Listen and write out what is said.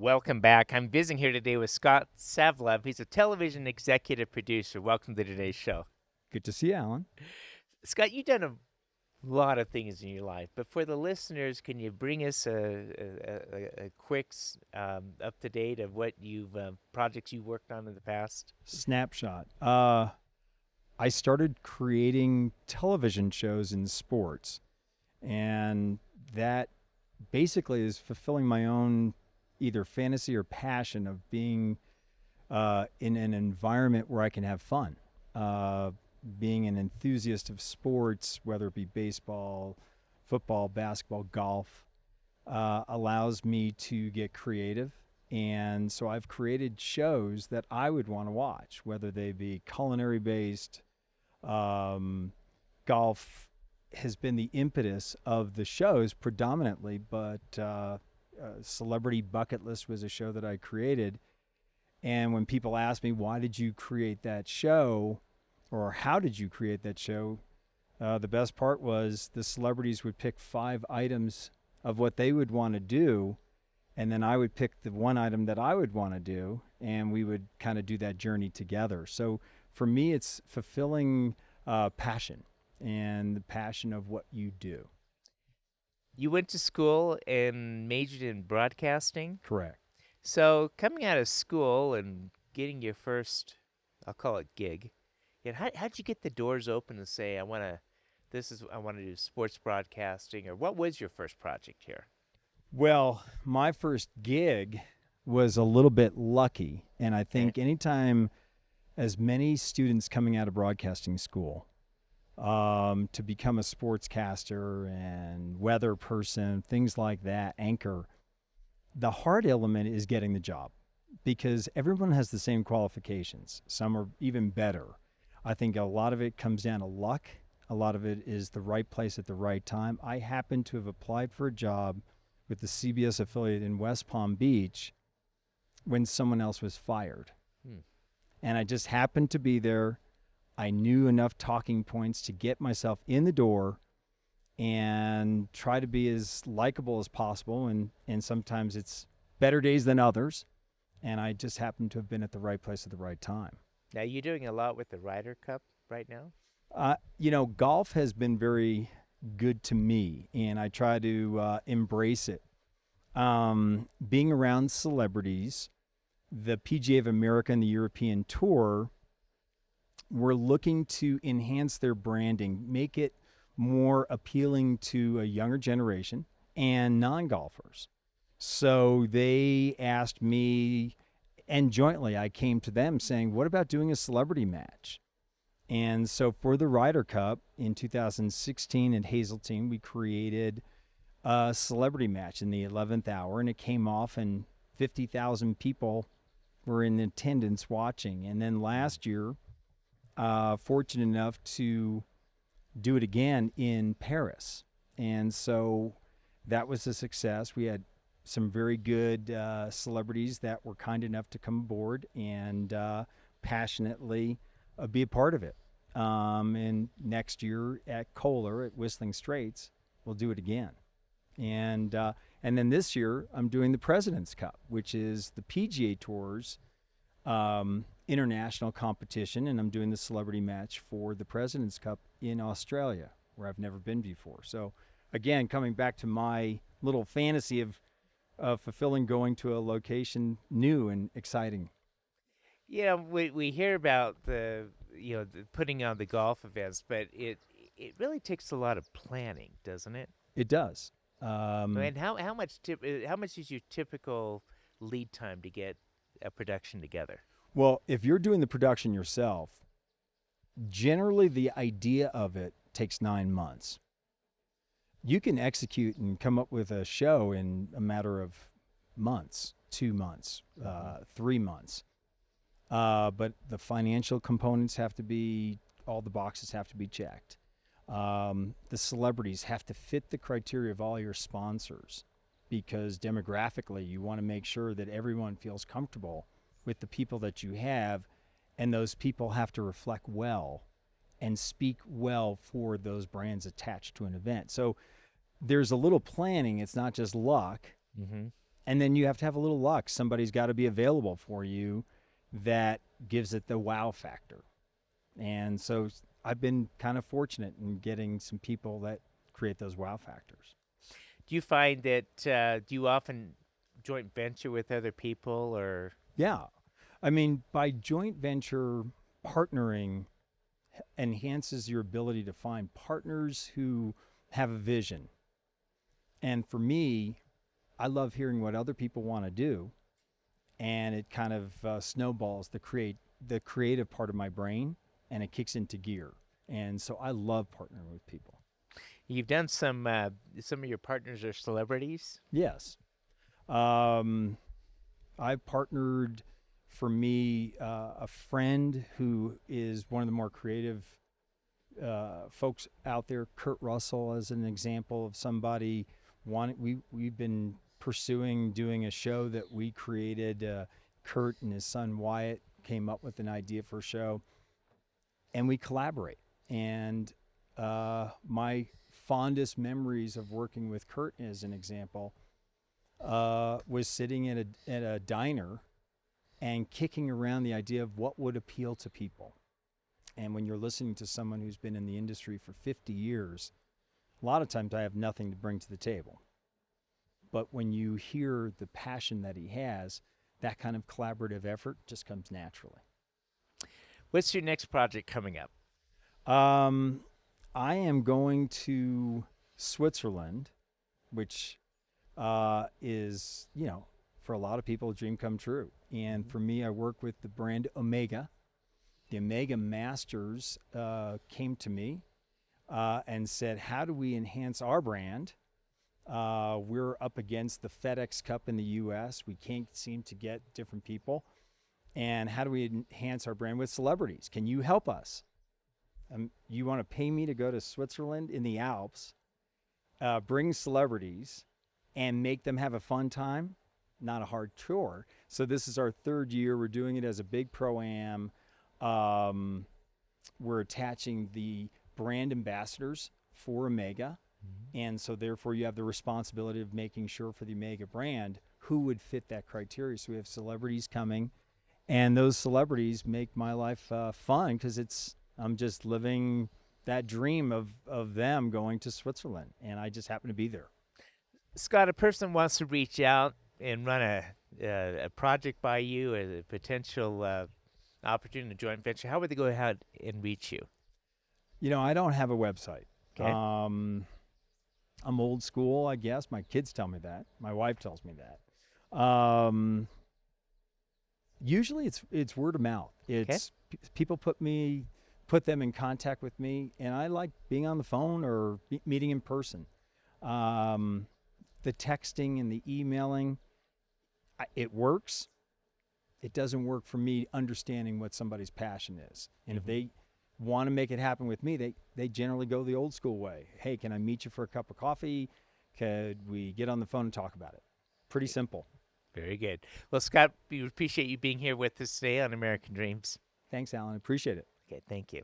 Welcome back. I'm visiting here today with Scott Savlov. He's a television executive producer. Welcome to today's show. Good to see you, Alan. Scott, you've done a lot of things in your life, but for the listeners, can you bring us a quick up to date of what you've projects you worked on in the past? Snapshot. I started creating television shows in sports, and that basically is fulfilling my own either fantasy or passion of being in an environment where I can have fun. Being an enthusiast of sports, whether it be baseball, football, basketball, golf, allows me to get creative. And so I've created shows that I would want to watch, whether they be culinary based. Golf has been the impetus of the shows predominantly, but Celebrity Bucket List was a show that I created. And when people ask me, why did you create that show? Or how did you create that show? The best part was the celebrities would pick 5 items of what they would want to do, and then I would pick the one item that I would want to do, and we would kind of do that journey together. So for me, it's fulfilling passion and the passion of what you do. You went to school and majored in broadcasting. Correct. So coming out of school and getting your first, I'll call it gig. Yeah, how'd you get the doors open to say I want to do sports broadcasting, or what was your first project here? Well, my first gig was a little bit lucky, and I think anytime as many students coming out of broadcasting school to become a sportscaster and weather person, things like that, anchor, the hard element is getting the job because everyone has the same qualifications. Some are even better. I think a lot of it comes down to luck. A lot of it is the right place at the right time. I happened to have applied for a job with the CBS affiliate in West Palm Beach when someone else was fired. And I just happened to be there. I knew enough talking points to get myself in the door and try to be as likable as possible. And sometimes it's better days than others. And I just happened to have been at the right place at the right time. Now, you're doing a lot with the Ryder Cup right now? Golf has been very good to me, and I try to embrace it. Being around celebrities, the PGA of America and the European Tour, we're looking to enhance their branding, make it more appealing to a younger generation and non-golfers. So they asked me, and jointly I came to them saying, what about doing a celebrity match? And so for the Ryder Cup in 2016 at Hazeltine, we created a celebrity match in the 11th hour, and it came off, and 50,000 people were in attendance watching. And then last year, fortunate enough to do it again in Paris. And so that was a success. We had some very good celebrities that were kind enough to come aboard and passionately be a part of it. And next year at Kohler at Whistling Straits, we'll do it again. And then this year, I'm doing the President's Cup, which is the PGA Tour's international competition, and I'm doing the celebrity match for the President's Cup in Australia, where I've never been before. So, again, coming back to my little fantasy of fulfilling going to a location new and exciting. Yeah, we hear about the putting on the golf events, but it really takes a lot of planning, doesn't it? It does. And how much is your typical lead time to get a production together? Well, if you're doing the production yourself, generally the idea of it takes 9 months. You can execute and come up with a show in a matter of months, 2 months, 3 months. But the financial components have to be, all the boxes have to be checked. The celebrities have to fit the criteria of all your sponsors, because demographically you want to make sure that everyone feels comfortable with the people that you have, and those people have to reflect well and speak well for those brands attached to an event. So there's a little planning. It's not just luck. Mm-hmm. And then you have to have a little luck. Somebody's got to be available for you that gives it the wow factor. And so I've been kind of fortunate in getting some people that create those wow factors. Do you find that do you often joint venture with other people or Yeah. I mean, by joint venture partnering enhances your ability to find partners who have a vision. And for me, I love hearing what other people want to do, and it kind of snowballs the creative part of my brain, and it kicks into gear. And so I love partnering with people. you've done some of your partners are celebrities? Yes, um, I've partnered for me a friend who is one of the more creative folks out there. Kurt Russell, as an example of somebody. We've been pursuing doing a show that we created. Kurt and his son Wyatt came up with an idea for a show, and we collaborate. And my fondest memories of working with Kurt, as an example, was sitting at a diner and kicking around the idea of what would appeal to people. And when you're listening to someone who's been in the industry for 50 years, a lot of times I have nothing to bring to the table. But when you hear the passion that he has, that kind of collaborative effort just comes naturally. What's your next project coming up? Um, I am going to Switzerland, which is, for a lot of people, a dream come true. And for me, I work with the brand Omega. The Omega Masters came to me and said, how do we enhance our brand? We're up against the FedEx Cup in the U.S. We can't seem to get different people. And how do we enhance our brand with celebrities? Can you help us? You want to pay me to go to Switzerland in the Alps, bring celebrities, and make them have a fun time? Not a hard chore. So this is our third year. We're doing it as a big pro-am. We're attaching the brand ambassadors for Omega. And so therefore you have the responsibility of making sure for the Omega brand who would fit that criteria. So we have celebrities coming, and those celebrities make my life fun because I'm just living that dream of them going to Switzerland, and I just happen to be there. Scott, a person wants to reach out and run a project by you, a potential opportunity to joint venture. How would they go ahead and reach you? I don't have a website. Okay. I'm old school, I guess. My kids tell me that. My wife tells me that. Usually it's word of mouth. It's people put them in contact with me, and I like being on the phone or meeting in person. The texting and the emailing, it works. It doesn't work for me understanding what somebody's passion is. And if they want to make it happen with me, they generally go the old school way. Hey, can I meet you for a cup of coffee? Could we get on the phone and talk about it? Pretty simple. Very good. Well, Scott, we appreciate you being here with us today on American Dreams. Thanks, Alan. Appreciate it. Okay, thank you.